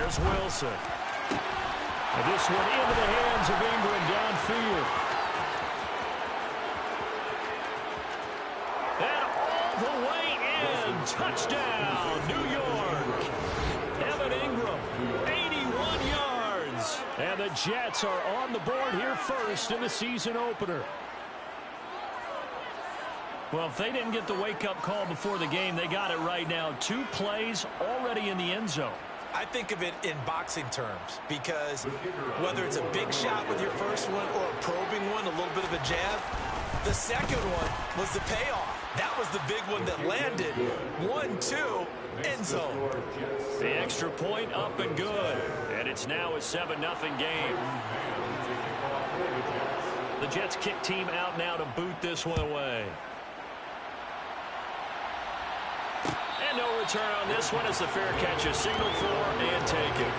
Here's Wilson. And this one into the hands of Ingram downfield. And all the way in. Touchdown, New York. Evan Ingram, 81 yards. And the Jets are on the board here first in the season opener. Well, if they didn't get the wake-up call before the game, they got it right now. 2 plays already in the end zone. I think of it in boxing terms because whether it's a big shot with your first one or a probing one, a little bit of a jab, the second one was the payoff. That was the big one that landed. 1-2, end zone. The extra point up and good. And it's now a 7-0 game. The Jets kick team out now to boot this one away. And no return on this one as the fair catch is signaled for and taken.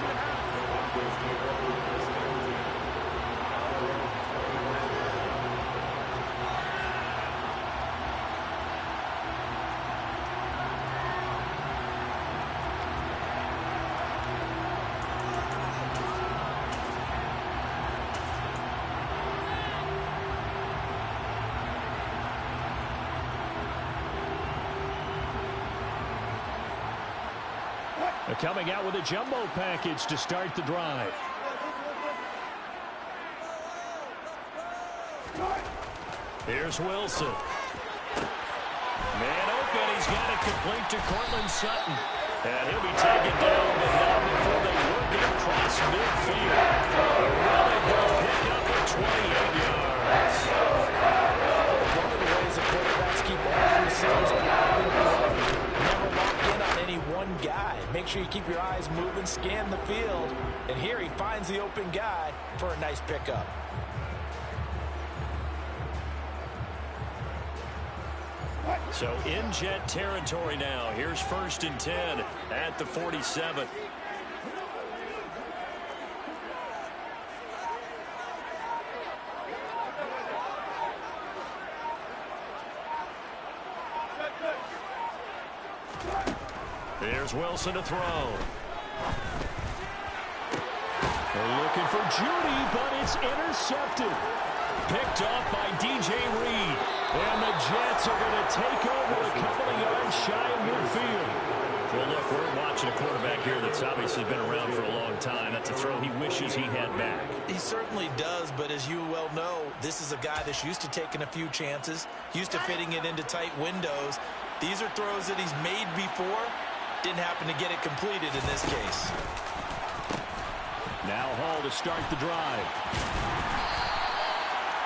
They're coming out with a jumbo package to start the drive. Here's Wilson. Man open. He's got it complete to Courtland Sutton. And he'll be taken down, but not before they work it across midfield. A really good pickup of 28 yards. One of the ways the quarterbacks keep all receivers never lock in on any one guy. Make sure you keep your eyes moving, scan the field. And here he finds the open guy for a nice pickup. So in Jet territory now. Here's 1st and 10 at the 47. Here's Wilson to throw. They're looking for Judy, but it's intercepted. Picked off by DJ Reed. And the Jets are going to take over a couple of yards shy of midfield. Well, look, we're watching a quarterback here that's obviously been around for a long time. That's a throw he wishes he had back. He certainly does, but as you well know, this is a guy that's used to taking a few chances, used to fitting it into tight windows. These are throws that he's made before. Didn't happen to get it completed in this case. Now Hall to start the drive.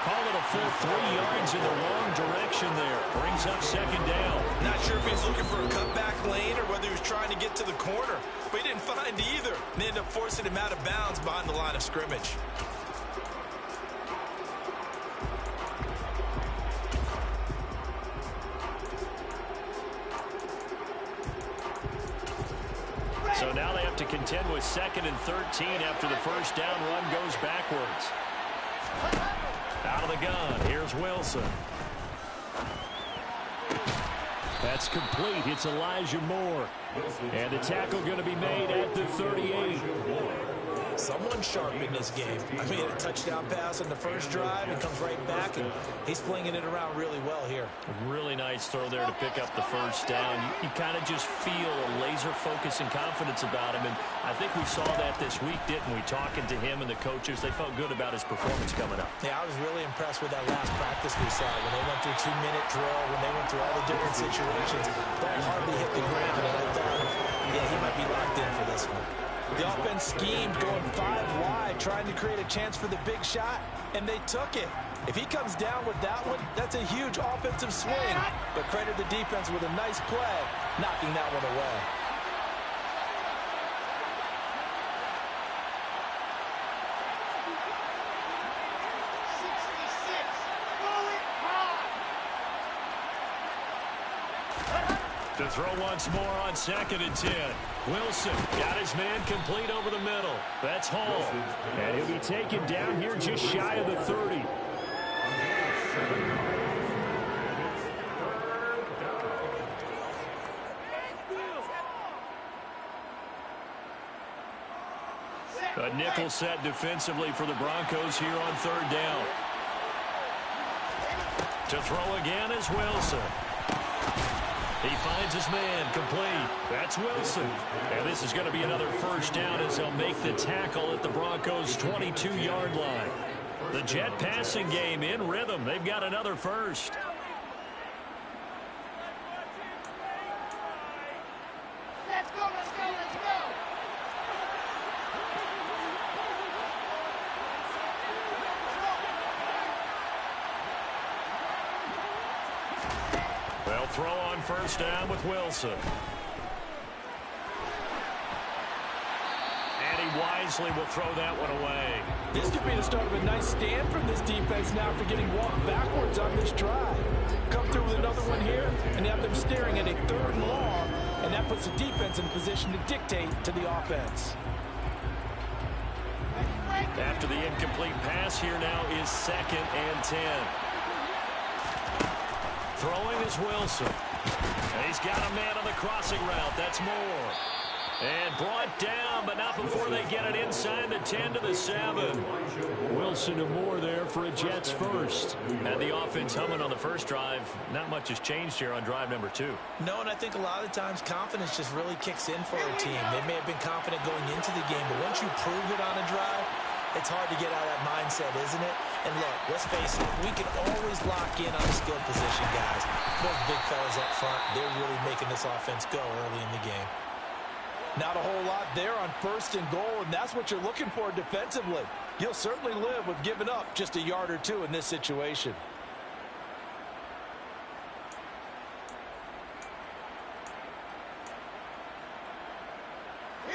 Call it a full 3 yards in the wrong direction there. Brings up 2nd down. Not sure if he's looking for a cutback lane or whether he was trying to get to the corner. But he didn't find either. And they ended up forcing him out of bounds behind the line of scrimmage. So now they have to contend with 2nd and 13 after the first down run goes backwards. Out of the gun, here's Wilson. That's complete. It's Elijah Moore. And the tackle going to be made at the 38. Someone sharp in this game. I mean, a touchdown pass on the first drive. He comes right back, and he's flinging it around really well here. Really nice throw there to pick up the first down. You kind of just feel a laser focus and confidence about him, and I think we saw that this week, didn't we? Talking to him and the coaches, they felt good about his performance coming up. Yeah, I was really impressed with that last practice we saw when they went through 2-minute drill, when they went through all the different situations. Ball hardly hit the ground, and I thought, yeah, he might be locked in for this one. The offense schemed, going 5 wide, trying to create a chance for the big shot, and they took it. If he comes down with that one, that's a huge offensive swing. But credit the defense with a nice play, knocking that one away. To throw once more on 2nd and 10. Wilson got his man complete over the middle. That's Hall. And he'll be taken down here just shy of the 30. A nickel set defensively for the Broncos here on third down. To throw again is Wilson. He finds his man, complete. That's Wilson. And this is going to be another first down as they'll make the tackle at the Broncos' 22-yard line. The Jet passing game in rhythm. They've got another first. Let's go, let's go, let's go. They'll throw on first down with Wilson. And he wisely will throw that one away. This could be the start of a nice stand from this defense now after getting walked backwards on this drive. Come through with another one here, and you have them staring at a third and long, and that puts the defense in position to dictate to the offense. After the incomplete pass, here now is 2nd and 10. Throwing is Wilson. And he's got a man on the crossing route. That's Moore. And brought down, but not before they get it inside the 10 to the 7. Wilson and Moore there for a Jets first. And the offense humming on the first drive. Not much has changed here on drive number 2. No, and I think a lot of times confidence just really kicks in for a team. They may have been confident going into the game, but once you prove it on a drive, it's hard to get out of that mindset, isn't it? And look, let's face it, we can always lock in on the skill position, guys. Those big fellas up front, they're really making this offense go early in the game. Not a whole lot there on 1st and goal, and that's what you're looking for defensively. You'll certainly live with giving up just a yard or two in this situation.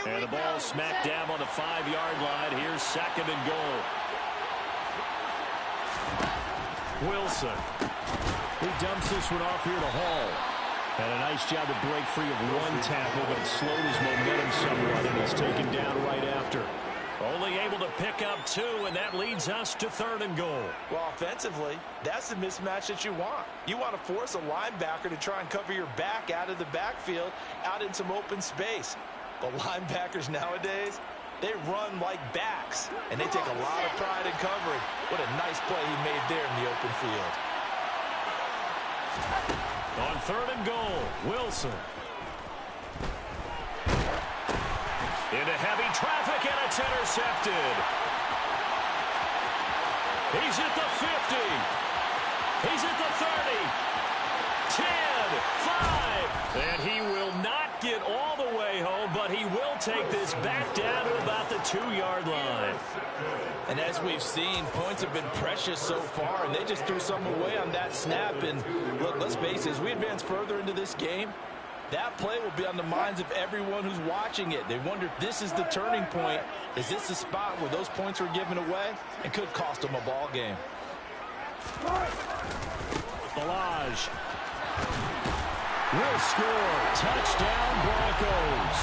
And the ball smack dab on the 5-yard line. Here's 2nd and goal. Wilson. He dumps this one off here to Hall. And a nice job to break free of one tackle, but it slowed his momentum somewhat, and he's taken down right after. Only able to pick up 2, and that leads us to 3rd and goal. Well, offensively, that's the mismatch that you want. You want to force a linebacker to try and cover your back out of the backfield, out in some open space. But linebackers nowadays, they run like backs, and they take a lot of pride in covering. What a nice play he made there in the open field. On 3rd and goal, Wilson. Into heavy traffic, and it's intercepted. He's at the 50. He's at the 30. 10, 5. And he will not get all the way home, but he will take this back down to about the 2-yard line. And as we've seen, points have been precious so far, and they just threw some away on that snap. And look, let's face it, as we advance further into this game, that play will be on the minds of everyone who's watching it. They wonder if this is the turning point. Is this the spot where those points were given away? It could cost them a ball game. Balaj will score. Touchdown, Broncos.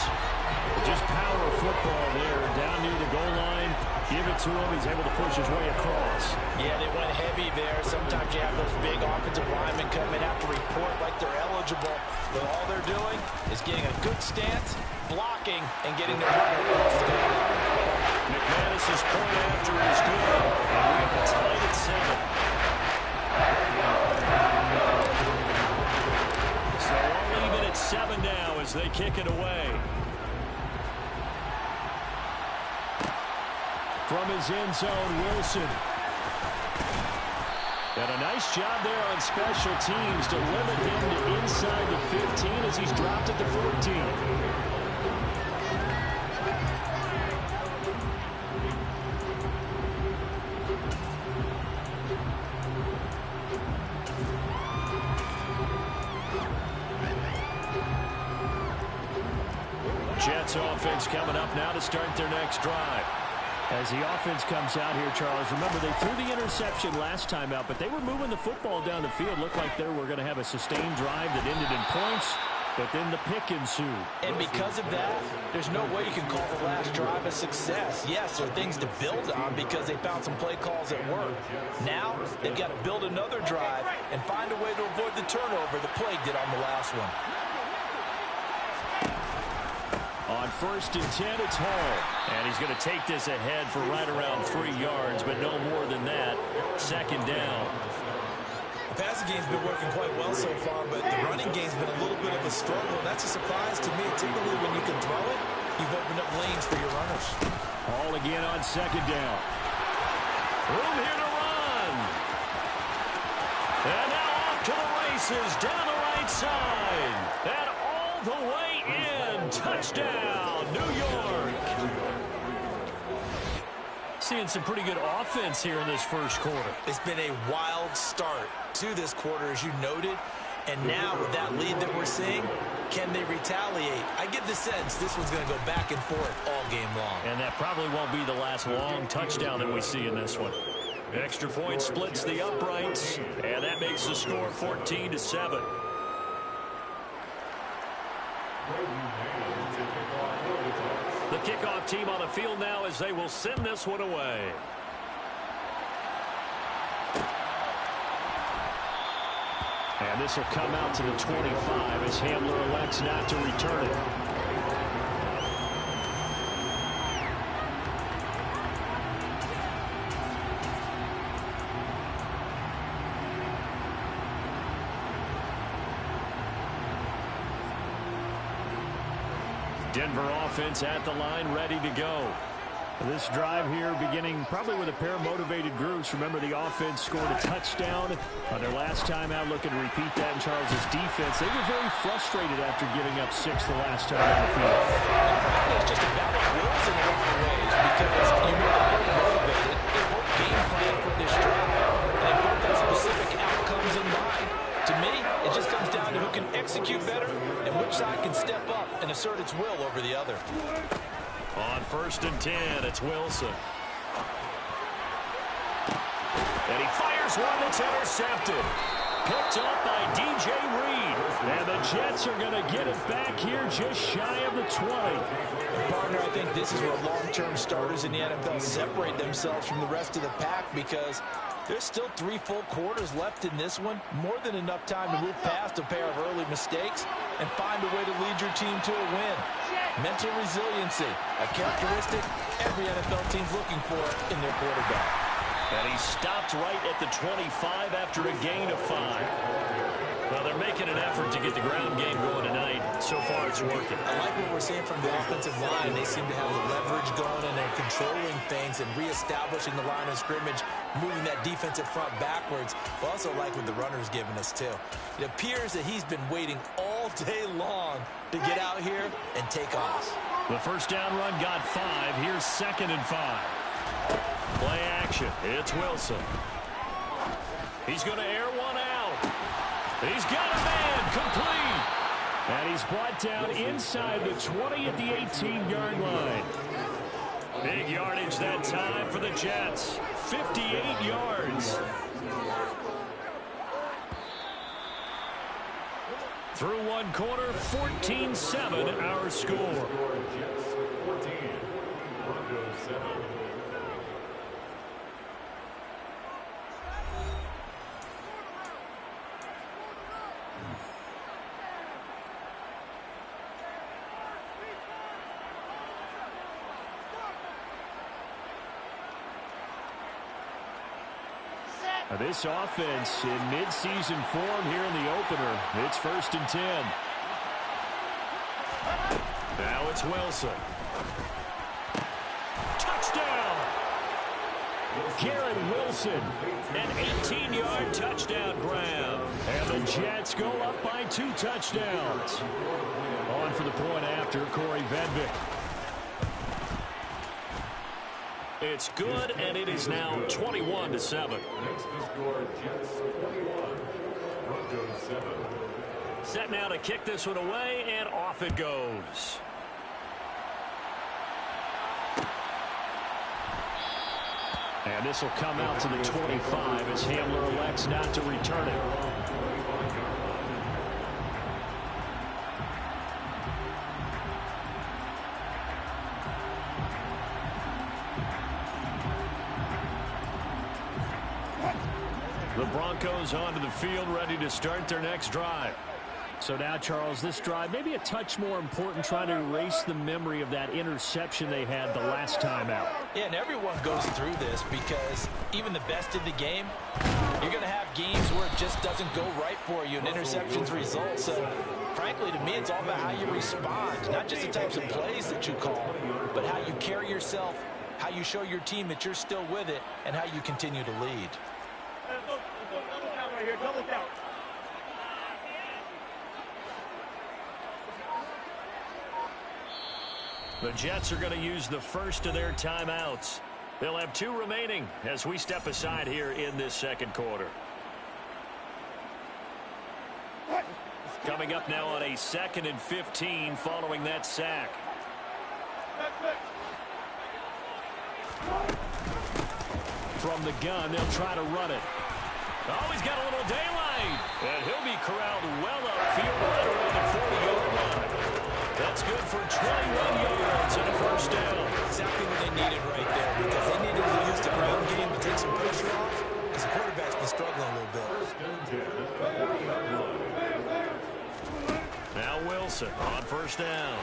Just power football there. Down near the goal line. Give it to him. He's able to push his way across. Yeah, they went heavy there. Sometimes you have those big offensive linemen come in, have to report like they're eligible. But all they're doing is getting a good stance, blocking, and getting their runner across the goal line. McManus's point after is good. And we have tied at 7. So we'll leave it at 7 now as they kick it away. From his end zone, Wilson. And a nice job there on special teams to limit him to inside the 15 as he's dropped at the 14. Jets offense coming up now to start their next drive. As the offense comes out here, Charles, remember they threw the interception last time out, but they were moving the football down the field. Looked like they were going to have a sustained drive that ended in points, but then the pick ensued. And because of that, there's no way you can call the last drive a success. Yes, there are things to build on because they found some play calls that work. Now, they've got to build another drive and find a way to avoid the turnover the play did on the last one. On 1st and 10, it's Hall. And he's going to take this ahead for right around 3 yards, but no more than that. 2nd down. The passing game's been working quite well so far, but the running game's been a little bit of a struggle, and that's a surprise to me. Typically, when you can throw it, you've opened up lanes for your runners. Hall again on 2nd down. Room here to run. And now off to the races down the right side. And all the way in. Touchdown, New York. Seeing some pretty good offense here in this first quarter. It's been a wild start to this quarter, as you noted. And now with that lead that we're seeing, can they retaliate? I get the sense this one's going to go back and forth all game long. And that probably won't be the last long touchdown that we see in this one. Extra point splits the uprights, and that makes the score 14-7. The kickoff team on the field now as they will send this one away. And this will come out to the 25 as Hamler elects not to return it. Denver offense at the line, ready to go. This drive here beginning probably with a pair of motivated groups. Remember, the offense scored a touchdown on their last time out, looking to repeat that in Charles' defense. They were very frustrated after giving up 6 the last time on the field. It's just about Wilson in a lot of ways, because you know they're both motivated. They both game plan for this drive, and they both have specific outcomes in mind. To me, it just comes down to who can execute better and which side can step up and assert its will over the other. On 1st and 10, it's Wilson. And he fires one that's intercepted. Picked up by DJ Reed. And the Jets are going to get it back here just shy of the 20. And partner, I think this is where long-term starters in the NFL separate themselves from the rest of the pack, because there's still 3 full quarters left in this one. More than enough time to move past a pair of early mistakes and find a way to lead your team to a win. Mental resiliency, a characteristic every NFL team's looking for in their quarterback. And he stopped right at the 25 after a gain of 5. Well, they're making an effort to get the ground game going tonight. So far, it's working. I like what we're seeing from the offensive line. They seem to have the leverage going, and they're controlling things and reestablishing the line of scrimmage, moving that defensive front backwards. I also like what the runner's giving us, too. It appears that he's been waiting all day long to get out here and take off. The first down run got 5. Here's 2nd and 5. Play action. It's Wilson. He's going to air one out. He's got a man complete. And he's brought down inside the 20 at the 18-yard line. Big yardage that time for the Jets. 58 yards. Through one quarter, 14-7 our score. This offense in mid-season form here in the opener. It's 1st and 10. Now it's Wilson. Touchdown! Garrett Wilson, an 18-yard touchdown grab. And the Jets go up by 2 touchdowns. On for the point after, Corey Vedvik. It's good, and it is now 21-7. Set now to kick this one away, and off it goes. And this will come out to the 25 as Hamler elects not to return it. The Broncos onto the field, ready to start their next drive. So now, Charles, this drive maybe a touch more important, trying to erase the memory of that interception they had the last time out. Yeah, and everyone goes through this because even the best in the game, you're going to have games where it just doesn't go right for you and interceptions result. So, frankly, to me, it's all about how you respond, not just the types of plays that you call, but how you carry yourself, how you show your team that you're still with it, and how you continue to lead. Double down. The Jets are going to use the first of their timeouts. They'll have 2 remaining as we step aside here in this second quarter. Coming up now on a 2nd and 15 following that sack. From the gun, they'll try to run it. Oh, he's got a little daylight. And he'll be corralled well upfield right around the 40-yard line. That's good for 21 yards and a first down. Exactly what they needed right there, because they needed to use the ground game to take some pressure off, because the quarterback's been struggling a little bit. Now Wilson on first down.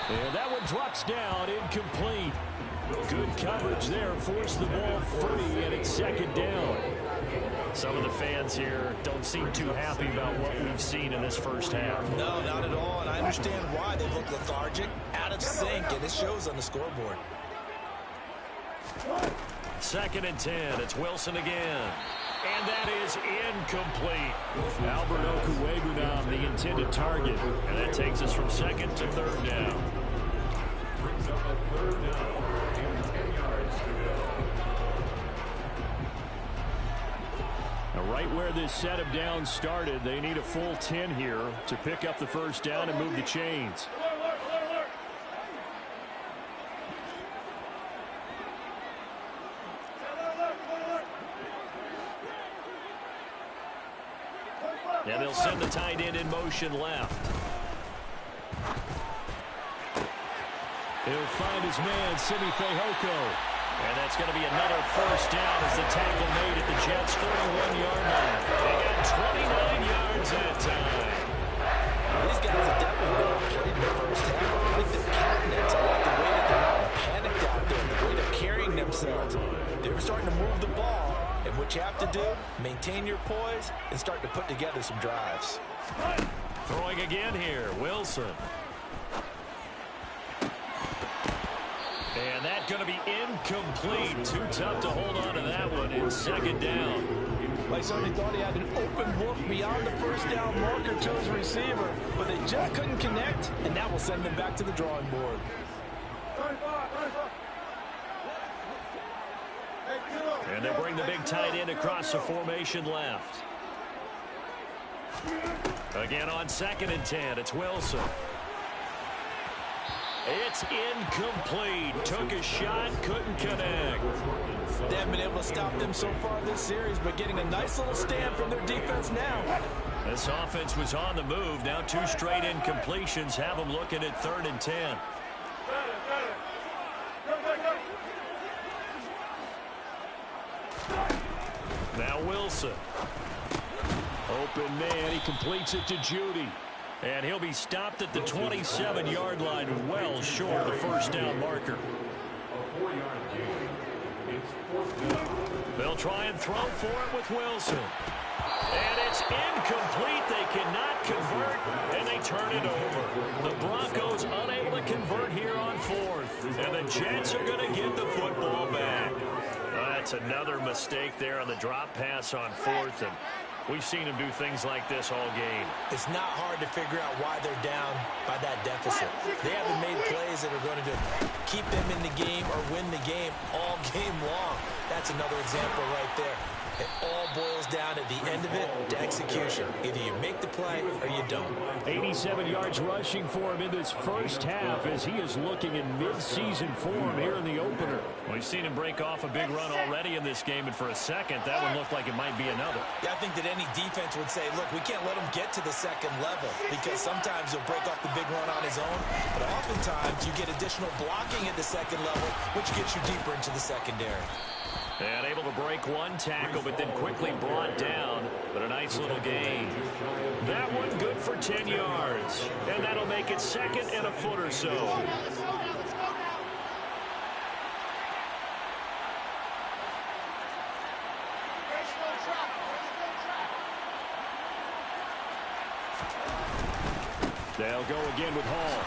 And that one drops down, incomplete. Good coverage there, forced the ball free, and it's second down. Some of the fans here don't seem too happy about what we've seen in this first half. No, not at all, and I understand why. They look lethargic, out of sync, and it shows on the scoreboard. 2nd and 10, it's Wilson again. And that is incomplete. Albert Okwuegbunam, the intended target. And that takes us from 2nd to 3rd down. Now, right where this set of downs started, they need a full 10 here to pick up the first down and move the chains. And they'll send the tight end in motion left. He'll find his man, Simi Fehoko. And that's going to be another first down as the tackle made at the Jets' 41-yard line. They got 29 yards that time. These guys have definitely been outplayed in the first half. I think they're counting it. I like the way that they're not panicked out there, the way they're carrying themselves. They were starting to move the ball. And what you have to do, maintain your poise and start to put together some drives. Throwing again here, Wilson. And that's going to be incomplete. Too tough to hold on to that one in second down. I certainly thought he had an open look beyond the first down marker to his receiver, but they just couldn't connect, and that will send them back to the drawing board. And they bring the big tight end across the formation left. Again on 2nd and 10, it's Wilson. It's incomplete. Took a shot, couldn't connect. They haven't been able to stop them so far this series, but getting a nice little stand from their defense now. This offense was on the move. Now 2 straight incompletions have them looking at 3rd and 10. Now Wilson. Open man, he completes it to Judy. And he'll be stopped at the 27-yard line, well short of the first down marker. They'll try and throw for it with Wilson. And it's incomplete. They cannot convert, and they turn it over. The Broncos unable to convert here on 4th. And the Jets are going to get the football back. That's another mistake there on the drop pass on 4th. And we've seen him do things like this all game. It's not hard to figure out why they're down by that deficit. They haven't made plays that are going to keep them in the game or win the game all game long. That's another example right there. It all boils down at the end of it to execution. Either you make the play or you don't. 87 yards rushing for him in this first half as he is looking in mid-season form here in the opener. We've seen him break off a big run already in this game, and for a second, that one looked like it might be another. Yeah, I think that any defense would say, look, we can't let him get to the second level because sometimes he'll break off the big run on his own, but oftentimes you get additional blocking at the second level, which gets you deeper into the secondary. And able to break one tackle, but then quickly brought down. But a nice little gain. That one good for 10 yards. And that'll make it 2nd and a foot or so. Let's go now, let's go now. There's no trap, They'll go again with Hall.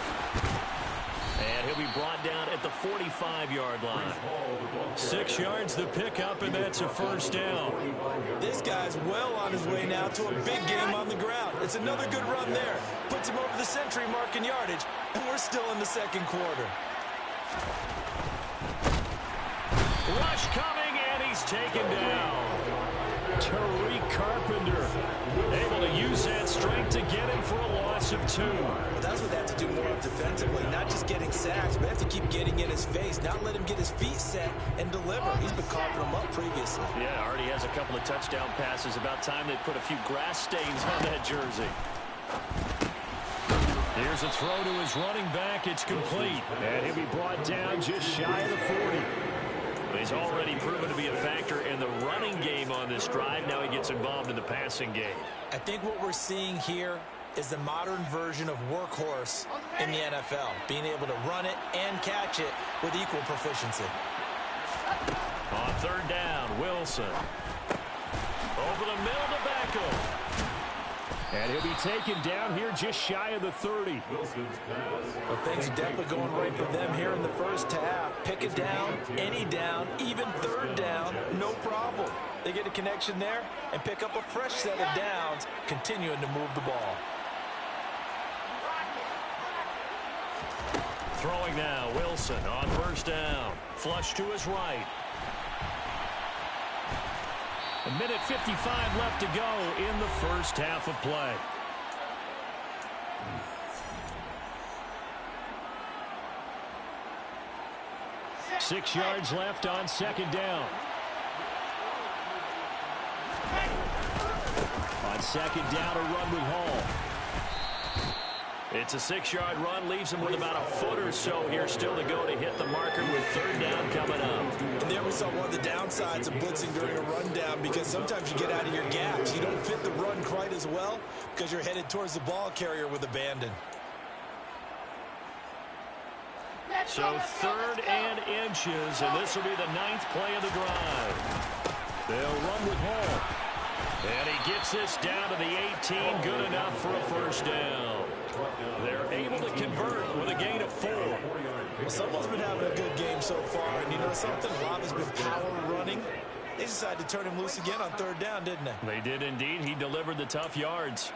And he'll be brought down at the 45-yard line. 6 yards the pickup, and that's a first down. This guy's well on his way now to a big game on the ground. It's another good run there. Puts him over the century mark in yardage, and we're still in the second quarter. Rush coming, and he's taken down. Tariq Carpenter able to use that strength to get him for a loss of 2. Well, that's what they have to do more of defensively. Not just getting sacks, but have to keep getting in his face. Not let him get his feet set and deliver. He's been coughing them up previously. Yeah, already has a couple of touchdown passes. About time they put a few grass stains on that jersey. Here's a throw to his running back. It's complete. And he'll be brought down just shy of the 40. He's already proven to be a factor in the running game on this drive. Now he gets involved in the passing game. I think what we're seeing here is the modern version of workhorse in the NFL, being able to run it and catch it with equal proficiency. On 3rd down, Wilson. Over the middle to Beckham. And he'll be taken down here just shy of the 30. Well, things are definitely going right for them here in the first half. Pick it down, any down, even 3rd down, no problem. They get a connection there and pick up a fresh set of downs, continuing to move the ball. Throwing now, Wilson on 1st down. Flush to his right. 1:55 left to go in the first half of play. Six yards left on 2nd down. On 2nd down, a run with Hall. It's a 6-yard run, leaves him with about a foot or so here still to go to hit the marker with 3rd down coming up. And there we saw one of the downsides of blitzing during a rundown, because sometimes you get out of your gaps. You don't fit the run quite as well because you're headed towards the ball carrier with abandon. So 3rd and inches, and this will be the 9th play of the drive. They'll run with Hall. And he gets this down to the 18, good enough for a first down. They're able to convert with a gain of 4. Well, someone's been having a good game so far, and you know something? Rob has been power running. They decided to turn him loose again on 3rd down, didn't they? They did indeed. He delivered the tough yards.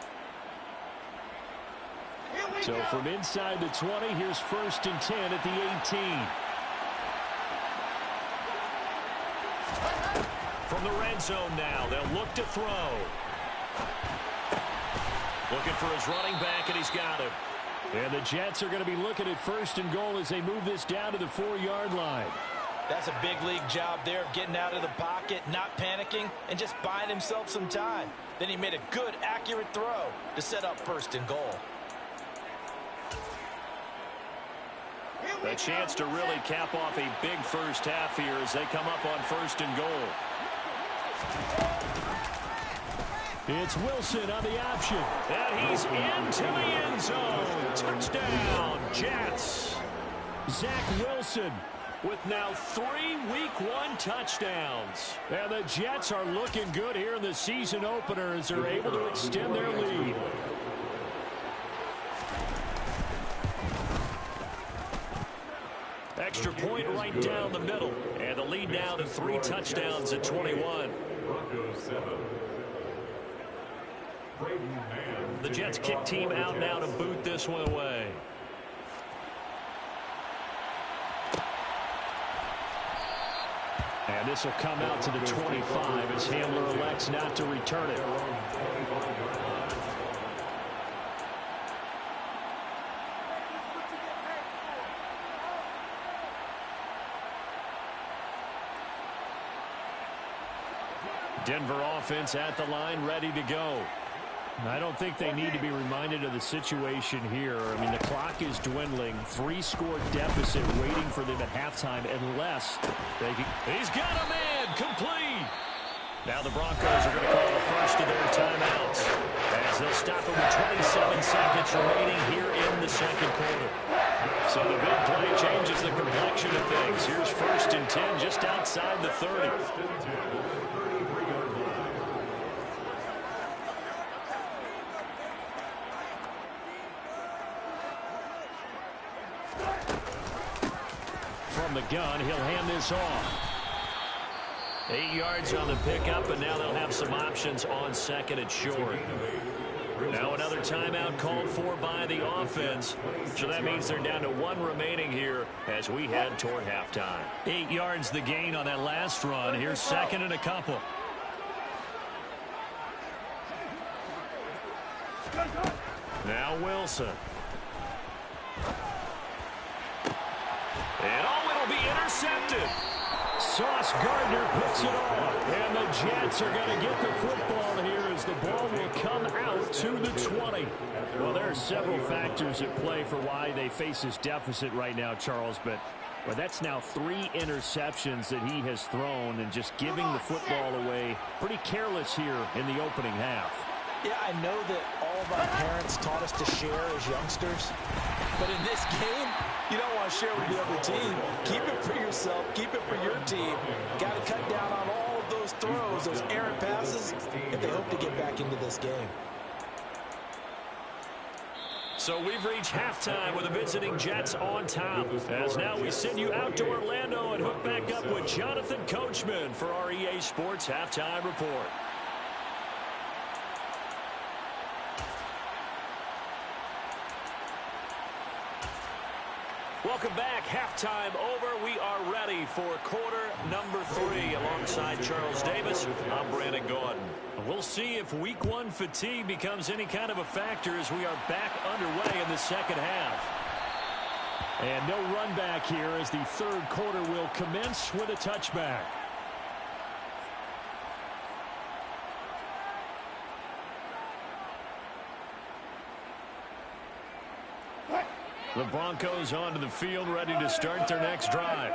So from inside the 20, here's 1st and 10 at the 18. From the red zone now, they'll look to throw. Looking for his running back, and he's got him. And the Jets are going to be looking at 1st and goal as they move this down to the 4-yard line. That's a big league job there of getting out of the pocket, not panicking, and just buying himself some time. Then he made a good, accurate throw to set up 1st and goal. A chance to really cap off a big first half here as they come up on 1st and goal. It's Wilson on the option. And he's into the end zone. Touchdown, Jets. Zach Wilson with now 3 Week 1 touchdowns. And the Jets are looking good here in the season opener as they're able to extend their lead. Extra point right down the middle. And the lead now to 3 touchdowns at 21. The Jets kick team out now to boot this one away. And this will come out to the 25 as Handler elects not to return it. Denver offense at the line, ready to go. I don't think they need to be reminded of the situation here. I mean, the clock is dwindling. 3-score deficit waiting for them at halftime unless they can. He's got a man complete. Now the Broncos are going to call the first of their timeouts as as they'll stop it with 27 seconds remaining here in the second quarter. So the big play changes the complexion of things. Here's 1st and 10 just outside the 30. From the gun, he'll hand this off. 8 yards on the pickup, and now they'll have some options on 2nd and short. Now another timeout called for by the offense. So that means they're down to 1 remaining here as we head toward halftime. 8 yards the gain on that last run. Here's 2nd and a couple. Now Wilson. And it'll be intercepted. Sauce Gardner picks it off. And the Jets are going to get the football here as the ball will come out to the 20. Well, there are several factors at play for why they face this deficit right now, Charles. But that's now 3 interceptions that he has thrown and just giving the football away. Pretty careless here in the opening half. Yeah, I know that all of our parents taught us to share as youngsters. But in this game, you don't want to share with the other team. Keep it for yourself. Keep it for your team. Got to cut down on all of those throws, those errant passes, if they hope to get back into this game. So we've reached halftime with the visiting Jets on top. As now we send you out to Orlando and hook back up with Jonathan Coachman for our EA Sports Halftime Report. Welcome back. Halftime over. We are ready for quarter number 3. Alongside Charles Davis, I'm Brandon Gaudin. We'll see if week 1 fatigue becomes any kind of a factor as we are back underway in the second half. And no run back here as the third quarter will commence with a touchback. The Broncos onto the field, ready to start their next drive.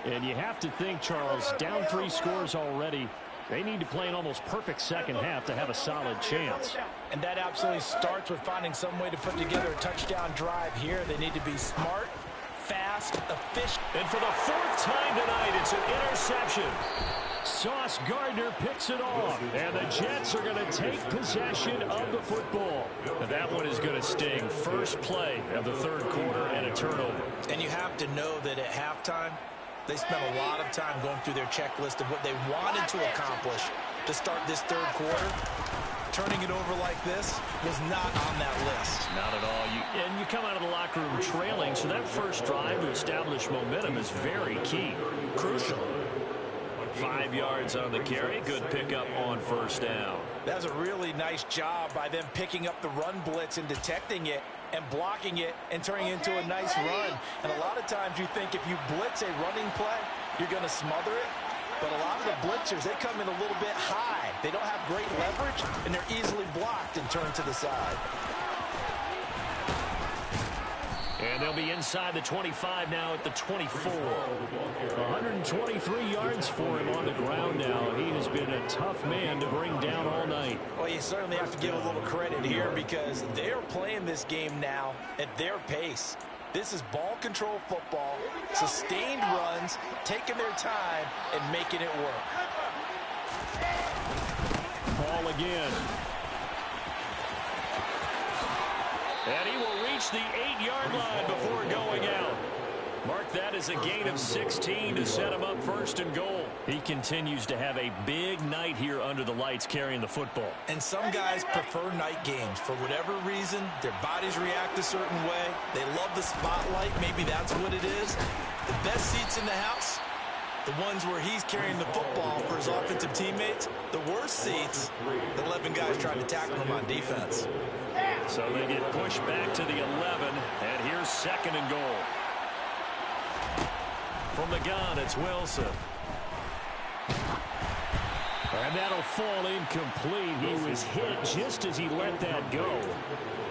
And you have to think, Charles, down 3 scores already. They need to play an almost perfect second half to have a solid chance. And that absolutely starts with finding some way to put together a touchdown drive here. They need to be smart, fast, efficient. And for the 4th time tonight, it's an interception. Sauce Gardner picks it off, and the Jets are going to take possession of the football. And that one is going to sting. First play of the third quarter and a turnover. And you have to know that at halftime, they spent a lot of time going through their checklist of what they wanted to accomplish to start this third quarter. Turning it over like this was not on that list. Not at all. And you come out of the locker room trailing, so that first drive to establish momentum is very key. Crucial. 5 yards on the carry. Good pickup on first down. That was a really nice job by them picking up the run blitz and detecting it and blocking it and turning it into a nice run. And a lot of times you think if you blitz a running play, you're going to smother it. But a lot of the blitzers, they come in a little bit high. They don't have great leverage, and they're easily blocked and turned to the side. And they'll be inside the 25 now at the 24. 123 yards for him on the ground now. He has been a tough man to bring down all night. Well, you certainly have to give a little credit here because they're playing this game now at their pace. This is ball control football, sustained runs, taking their time, and making it work. Ball again. And he will reach the 8-yard line before going out. Mark that as a gain of 16 to set him up first and goal. He continues to have a big night here under the lights carrying the football. And some guys prefer night games. For whatever reason, their bodies react a certain way. They love the spotlight. Maybe that's what it is. The best seats in the house, the ones where he's carrying the football for his offensive teammates. The worst seats, the 11 guys trying to tackle him on defense. So they get pushed back to the 11, and here's second and goal. From the gun, it's Wilson. And that'll fall incomplete. He was hit just as he let that go.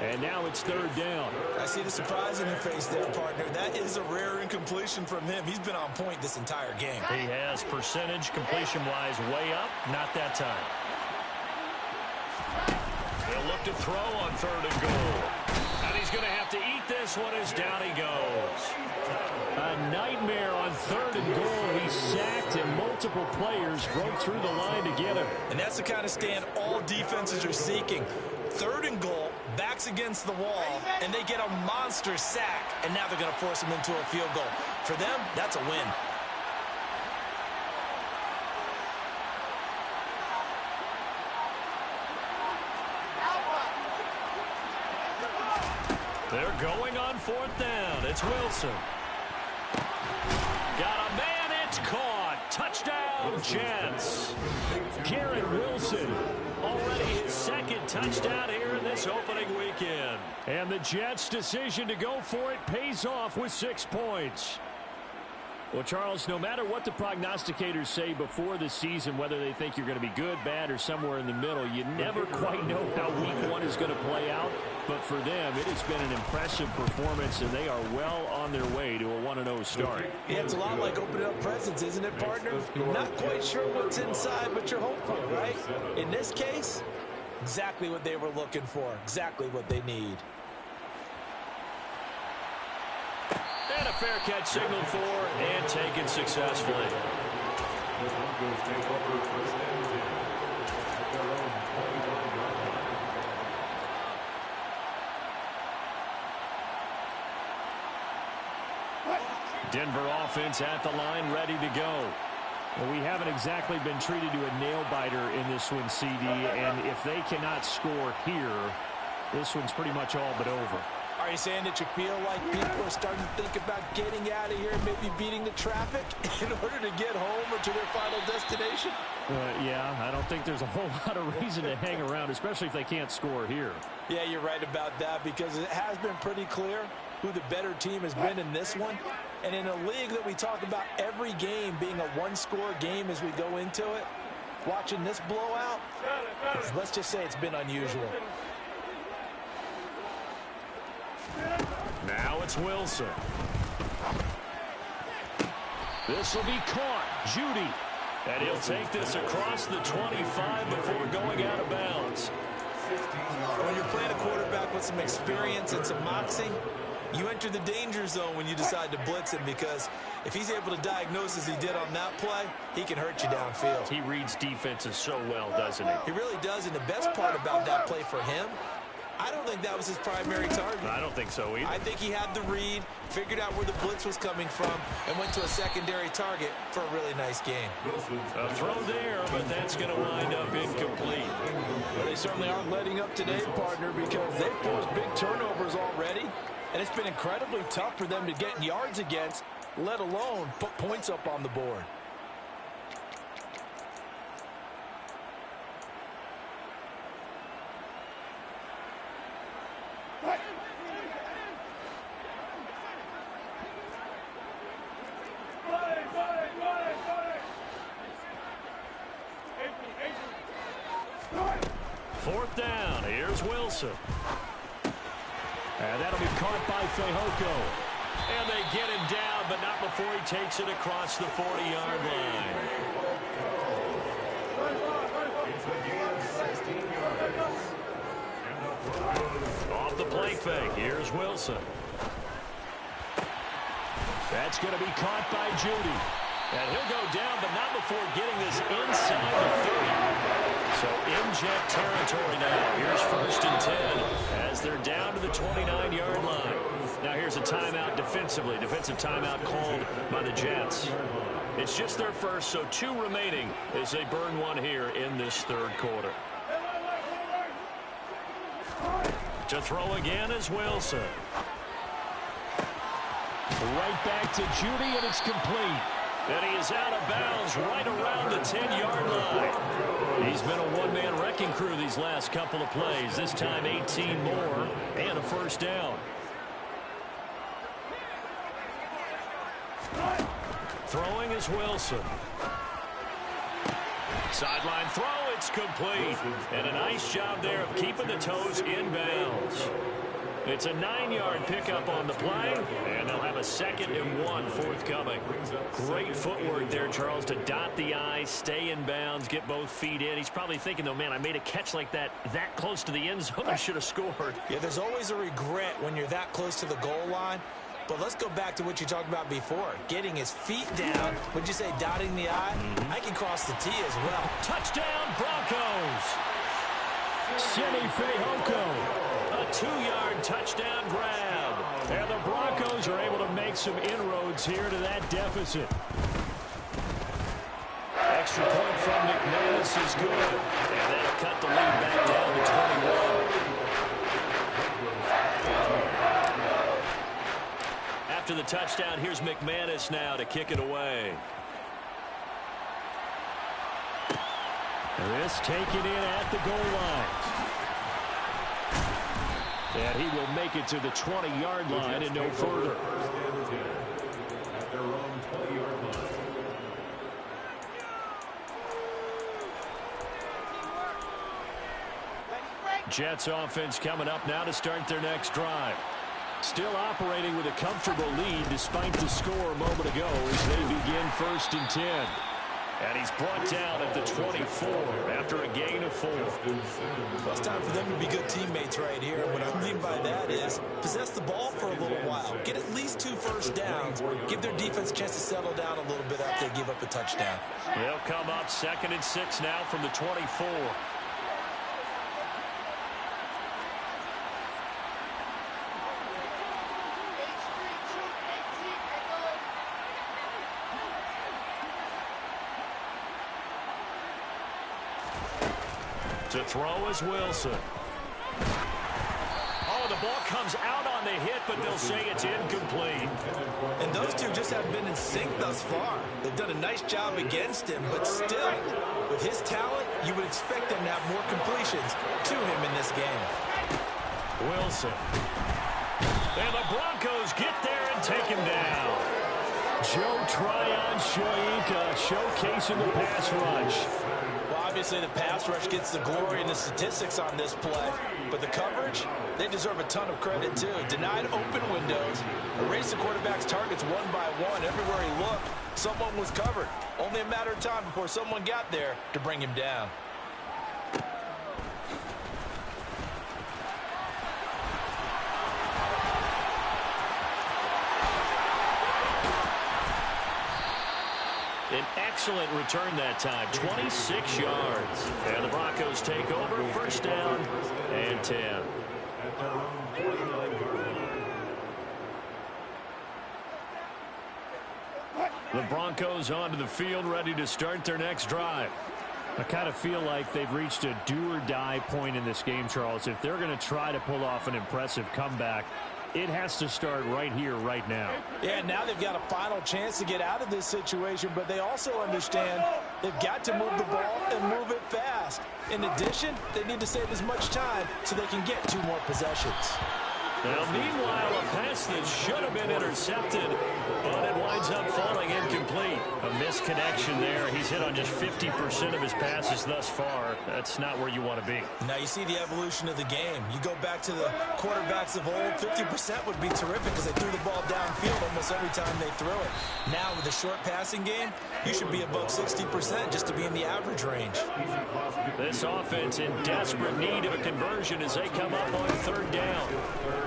And now it's third down. I see the surprise in your face there, partner. That is a rare incompletion from him. He's been on point this entire game. He has completion-wise way up. Not that time. He'll They'll look to throw on 3rd and goal. And he's going to have to eat this one as down he goes. A nightmare on 3rd and goal. He sacked and multiple players broke through the line to get him. And that's the kind of stand all defenses are seeking. 3rd and goal, backs against the wall, and they get a monster sack. And now they're going to force him into a field goal. For them, that's a win. They're going on 4th down. It's Wilson. Got a man. It's caught. Touchdown, Jets. Garrett Wilson already his 2nd touchdown here in this opening weekend. And the Jets' decision to go for it pays off with 6 points. Well, Charles, no matter what the prognosticators say before the season, whether they think you're going to be good, bad, or somewhere in the middle, you never quite know how week 1 is going to play out. But for them, it has been an impressive performance, and they are well on their way to a 1-0 start. Yeah, it's a lot like opening up presents, isn't it, partner? Not quite sure what's inside, but you're hopeful, right? In this case, exactly what they were looking for, exactly what they need. And a fair catch signaled for and taken successfully. Denver offense at the line, ready to go. Well, we haven't exactly been treated to a nail-biter in this one, CD, and if they cannot score here, this one's pretty much all but over. Are you saying that you feel like people are starting to think about getting out of here and maybe beating the traffic in order to get home or to their final destination? Yeah, I don't think there's a whole lot of reason to hang around, especially if they can't score here. Yeah, you're right about that, because it has been pretty clear who the better team has been in this one. And in a league that we talk about every game being a one-score game as we go into it, watching this blowout, let's just say it's been unusual. Now it's Wilson. This will be caught. Judy. And he'll take this across the 25 before going out of bounds. When you're playing a quarterback with some experience and some moxie, you enter the danger zone when you decide to blitz him, because if he's able to diagnose as he did on that play, he can hurt you downfield. He reads defenses so well, doesn't he? He really does, and the best part about that play for him, I don't think that was his primary target. I don't think so either. I think he had the read, figured out where the blitz was coming from, and went to a secondary target for a really nice game. A throw there, but that's going to wind up incomplete. Well, they certainly aren't letting up today, partner, because they've forced big turnovers already, and it's been incredibly tough for them to get yards against, let alone put points up on the board. Fourth down. Here's Wilson. And that'll be caught by Fehoko. And they get him down, but not before he takes it across the 40-yard line. Off the play fake. Here's Wilson. That's going to be caught by Judy. And he'll go down, but not before getting this inside the 30. So in-jet territory now. Here's 1st and 10 as they're down to the 29-yard line. Now here's a timeout defensively. Defensive timeout called by the Jets. It's just their first, so 2 remaining as they burn one here in this third quarter. To throw again is Wilson. Right back to Judy, and it's complete. And he is out of bounds right around the 10-yard line. He's been a one-man wrecking crew these last couple of plays. This time 18 more and a first down. Throwing is Wilson. Sideline throw, it's complete. And a nice job there of keeping the toes in bounds. It's a 9-yard pickup on the play, and they'll have a 2nd and 1 forthcoming. Great footwork there, Charles, to dot the I, stay in bounds, get both feet in. He's probably thinking, though, man, I made a catch like that close to the end zone. I should have scored. Yeah, there's always a regret when you're that close to the goal line. But let's go back to what you talked about before. Getting his feet down. Would you say dotting the I? I can cross the T as well. Touchdown, Broncos. Simi Fehoko. A 2-yard touchdown grab. And the Broncos are able to make some inroads here to that deficit. Extra point from McManus is good. And that'll cut the lead back down to 21. After the touchdown, here's McManus now to kick it away. This taken in at the goal line. And he will make it to the 20-yard line and no further. Jets offense coming up now to start their next drive. Still operating with a comfortable lead despite the score a moment ago as they begin 1st and 10. And he's brought down at the 24 after a gain of 4. Well, it's time for them to be good teammates right here. What I mean by that is possess the ball for a little while. Get at least 2 first downs. Give their defense a chance to settle down a little bit after they give up a touchdown. They'll come up 2nd and 6 now from the 24. To throw is Wilson. Oh, the ball comes out on the hit, but they'll say it's incomplete. And those two just haven't been in sync thus far. They've done a nice job against him, but still, with his talent, you would expect them to have more completions to him in this game. Wilson. And the Broncos get there and take him down. Joe Tryon-Shoyinka showcasing the pass rush. Obviously, the pass rush gets the glory and the statistics on this play. But the coverage, they deserve a ton of credit, too. Denied open windows, erased the quarterback's targets one by one. Everywhere he looked, someone was covered. Only a matter of time before someone got there to bring him down. An excellent return that time, 26 yards. And the Broncos take over, 1st down and 10. The Broncos onto the field, ready to start their next drive. I kind of feel like they've reached a do-or-die point in this game, Charles. If they're going to try to pull off an impressive comeback, it has to start right here, right now. Yeah, now they've got a final chance to get out of this situation, but they also understand they've got to move the ball and move it fast. In addition, they need to save as much time so they can get 2 more possessions. Now, meanwhile, a pass that should have been intercepted, but it winds up falling incomplete. A misconnection there. He's hit on just 50% of his passes thus far. That's not where you want to be. Now, you see the evolution of the game. You go back to the quarterbacks of old, 50% would be terrific because they threw the ball downfield almost every time they threw it. Now, with a short passing game, you should be above 60% just to be in the average range. This offense in desperate need of a conversion as they come up on 3rd down.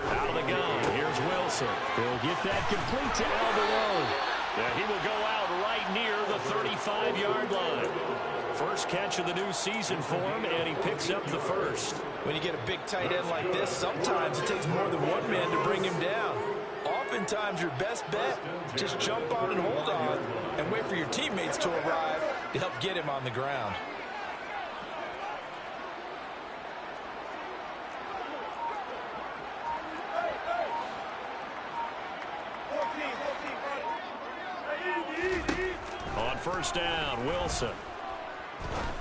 Out of the gun, here's Wilson. He'll get that complete to Alvarado. And he will go out right near the 35-yard line. First catch of the new season for him, and he picks up the 1st. When you get a big tight end like this, sometimes it takes more than one man to bring him down. Oftentimes, your best bet, just jump on and hold on and wait for your teammates to arrive to help get him on the ground. On 1st down, Wilson.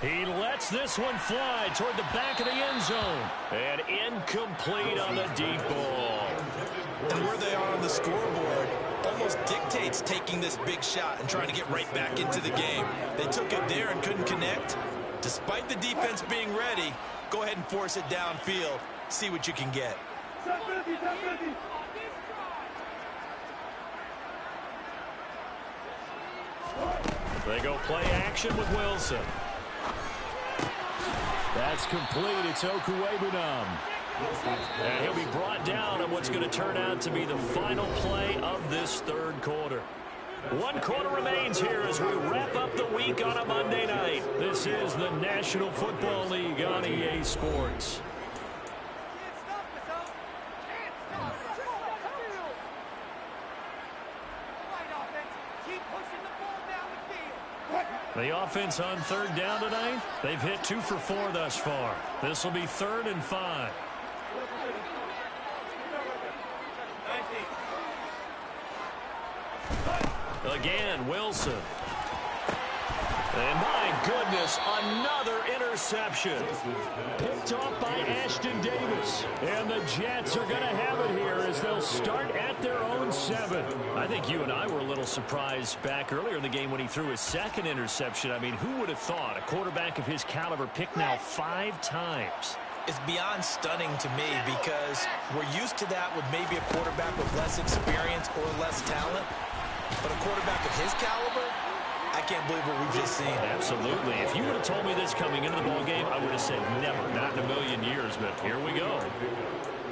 He lets this one fly toward the back of the end zone. And incomplete on the deep ball. And where they are on the scoreboard almost dictates taking this big shot and trying to get right back into the game. They took it there and couldn't connect. Despite the defense being ready, go ahead and force it downfield. See what you can get. They go play action with Wilson. That's complete. It's Okuwebunam. And he'll be brought down on what's going to turn out to be the final play of this third quarter. One quarter remains here as we wrap up the week on a Monday night. This is the National Football League on EA Sports. The offense on third down tonight, they've hit 2 for 4 thus far. This will be 3rd and 5. Again, Wilson. And my goodness, another interception. Picked off by Ashton Davis. And the Jets are going to have it here as they'll start at their own 7. I think you and I were a little surprised back earlier in the game when he threw his second interception. I mean, who would have thought a quarterback of his caliber picked now 5 times? It's beyond stunning to me because we're used to that with maybe a quarterback with less experience or less talent. But a quarterback of his caliber, I can't believe what we've just seen. Absolutely. If you would have told me this coming into the ballgame, I would have said never, not in a million years. But here we go.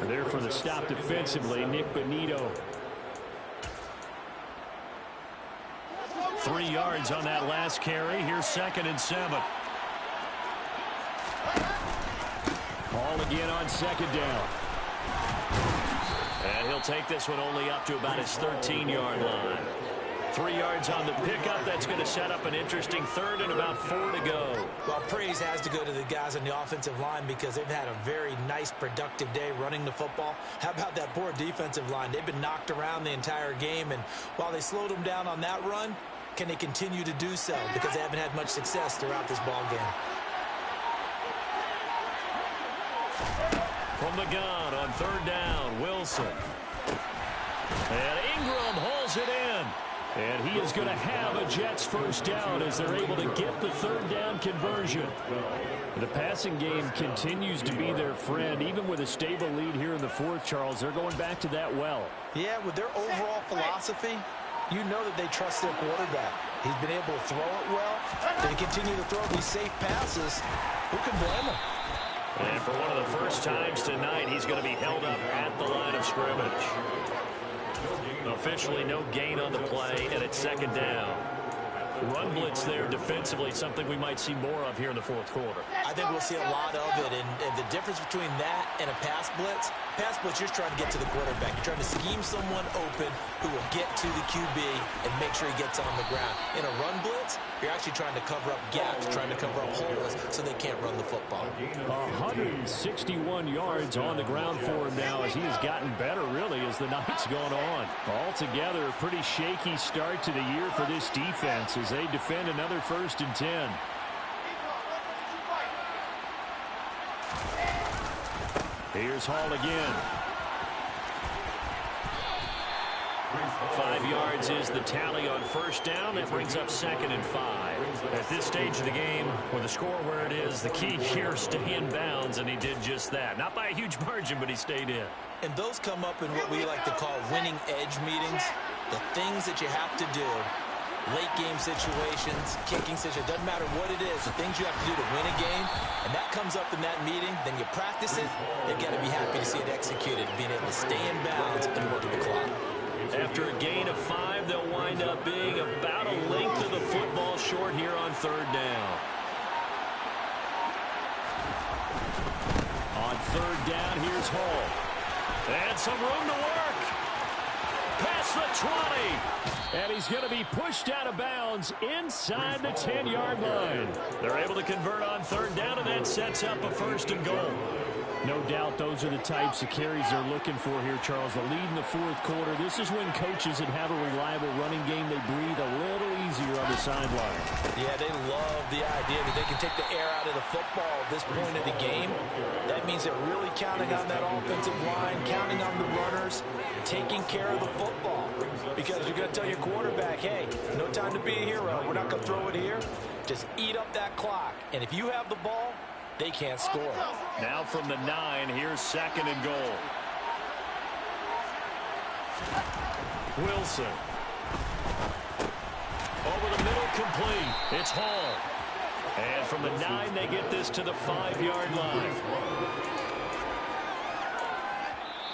There for the stop defensively, Nick Bonito. 3 yards on that last carry. Here's 2nd and 7. Ball again on 2nd down. And he'll take this one only up to about his 13-yard line. 3 yards on the pickup. That's going to set up an interesting 3rd and about 4 to go. Well, praise has to go to the guys on the offensive line because they've had a very nice, productive day running the football. How about that poor defensive line? They've been knocked around the entire game, and while they slowed them down on that run, can they continue to do so? Because they haven't had much success throughout this ball game. From the gun on 3rd down, Wilson. And Ingram hauls it in. And he is going to have a Jets first down as they're able to get the 3rd down conversion. The passing game continues to be their friend. Even with a stable lead here in the 4th, Charles, they're going back to that well. Yeah, with their overall philosophy, you know that they trust their quarterback. He's been able to throw it well. They continue to throw these safe passes. Who can blame him? And for one of the first times tonight, he's going to be held up at the line of scrimmage. Officially no gain on the play, and it's 2nd down. Run blitz there defensively, something we might see more of here in the 4th quarter. I think we'll see a lot of it, and the difference between that and a pass blitz, you're trying to get to the quarterback. You're trying to scheme someone open who will get to the QB and make sure he gets on the ground. In a run blitz, you're actually trying to cover up gaps, trying to cover up holes so they can't run the football. 161 yards on the ground for him now as he has gotten better, really, as the night's gone on. Altogether, a pretty shaky start to the year for this defense as they defend another 1st and 10. Here's Hall again. 5 yards is the tally on 1st down. That brings up 2nd and 5. At this stage of the game, with the score where it is, the key here, stay in bounds, and he did just that. Not by a huge margin, but he stayed in. And those come up in what we like to call winning edge meetings. The things that you have to do, late game situations, kicking situations, doesn't matter what it is, the things you have to do to win a game, and that comes up in that meeting, then you practice it, you've got to be happy to see it executed, being able to stay in bounds and work the clock. After a gain of 5, they'll wind up being about a length of the football short here on 3rd down. On 3rd down, here's Hall. And some room to work. Past the 20. And he's going to be pushed out of bounds inside the 10-yard line. They're able to convert on 3rd down, and that sets up a 1st and goal. No doubt those are the types of carries they're looking for here, Charles. The lead in the 4th quarter. This is when coaches that have a reliable running game, they breathe a little easier on the sideline. Yeah, they love the idea that they can take the air out of the football at this point of the game. That means they're really counting on that offensive line, counting on the runners, taking care of the football. Because you're going to tell your quarterback, hey, no time to be a hero. We're not going to throw it here. Just eat up that clock. And if you have the ball, they can't score. Now from the 9, here's 2nd and goal. Wilson. Over the middle, complete. It's Hall. And from the 9, they get this to the 5-yard line.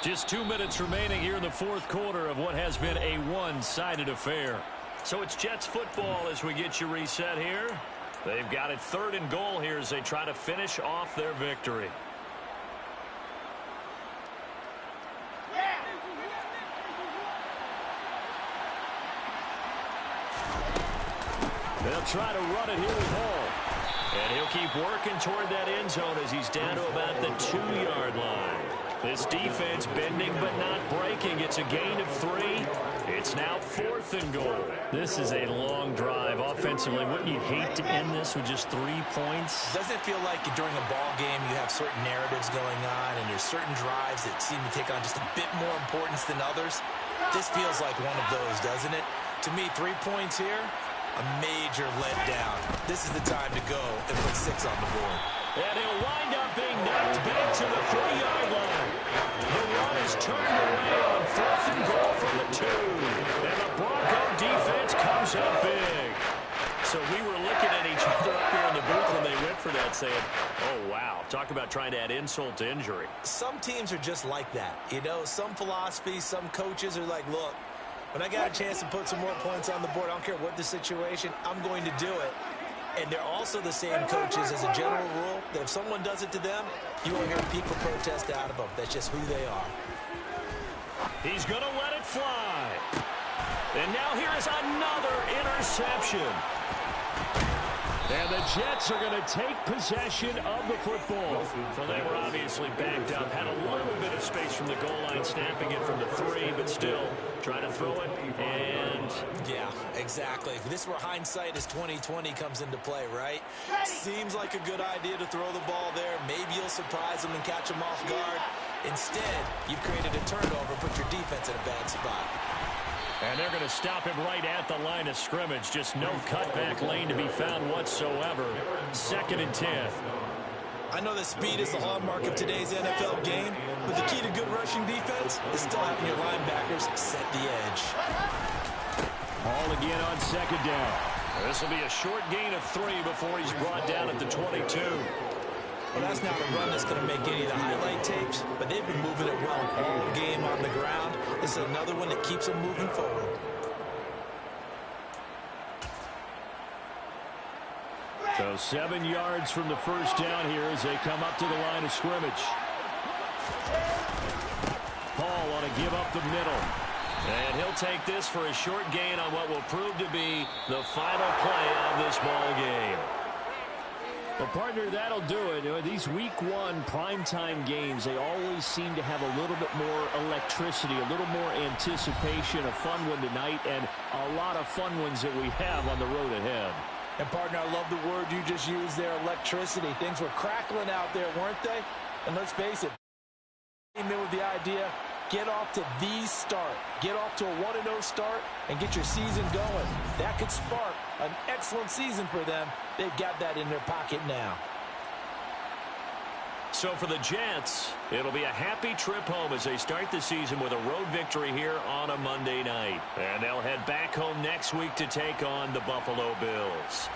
Just 2 minutes remaining here in the fourth quarter of what has been a one-sided affair. So it's Jets football as we get you reset here. They've got it 3rd and goal here as they try to finish off their victory. They'll try to run it here with Hall. And he'll keep working toward that end zone as he's down to about the 2-yard line. This defense bending but not breaking. It's a gain of 3. It's now 4th and goal. This is a long drive offensively. Wouldn't you hate to end this with just 3 points? Doesn't it feel like during a ball game you have certain narratives going on and there's certain drives that seem to take on just a bit more importance than others? This feels like one of those, doesn't it? To me, 3 points here, a major letdown. This is the time to go and put 6 on the board. And he'll wind up being knocked back to the 3-yard line. The run is turned away on 4th and goal from the 2. And the Bronco defense comes up big. So we were looking at each other up here in the booth when they went for that saying, oh, wow. Talk about trying to add insult to injury. Some teams are just like that. You know, some philosophies, some coaches are like, look, when I got a chance to put some more points on the board, I don't care what the situation, I'm going to do it. And they're also the same coaches as a general rule that if someone does it to them, you won't hear people protest out of them. That's just who they are. He's going to let it fly. And now here is another interception. And the Jets are going to take possession of the football. So they were obviously backed up. Had a little bit of space from the goal line, snapping it from the 3, but still trying to throw it. And yeah, exactly. This is where hindsight is 20/20 comes into play, right? Seems like a good idea to throw the ball there. Maybe you'll surprise them and catch them off guard. Instead, you've created a turnover, put your defense in a bad spot. And they're going to stop him right at the line of scrimmage. Just no cutback lane to be found whatsoever. 2nd and 10. I know that speed is the hallmark of today's NFL game, but the key to good rushing defense is still having your linebackers set the edge. Hall again on 2nd down. This will be a short gain of 3 before he's brought down at the 22. Well, that's not a run that's going to make any of the highlight tapes, but they've been moving it well all game on the ground. This is another one that keeps them moving forward. So 7 yards from the first down here as they come up to the line of scrimmage. Hall on a give up the middle. And he'll take this for a short gain on what will prove to be the final play of this ball game. Well, partner, that'll do it. You know, these week 1 primetime games, they always seem to have a little bit more electricity, a little more anticipation, a fun one tonight, and a lot of fun ones that we have on the road ahead. And, partner, I love the word you just used there, electricity. Things were crackling out there, weren't they? And let's face it, came in with the idea, get off to the start. Get off to a 1-0 start and get your season going. That could spark an excellent season for them. They've got that in their pocket now. So for the Jets, it'll be a happy trip home as they start the season with a road victory here on a Monday night. And they'll head back home next week to take on the Buffalo Bills.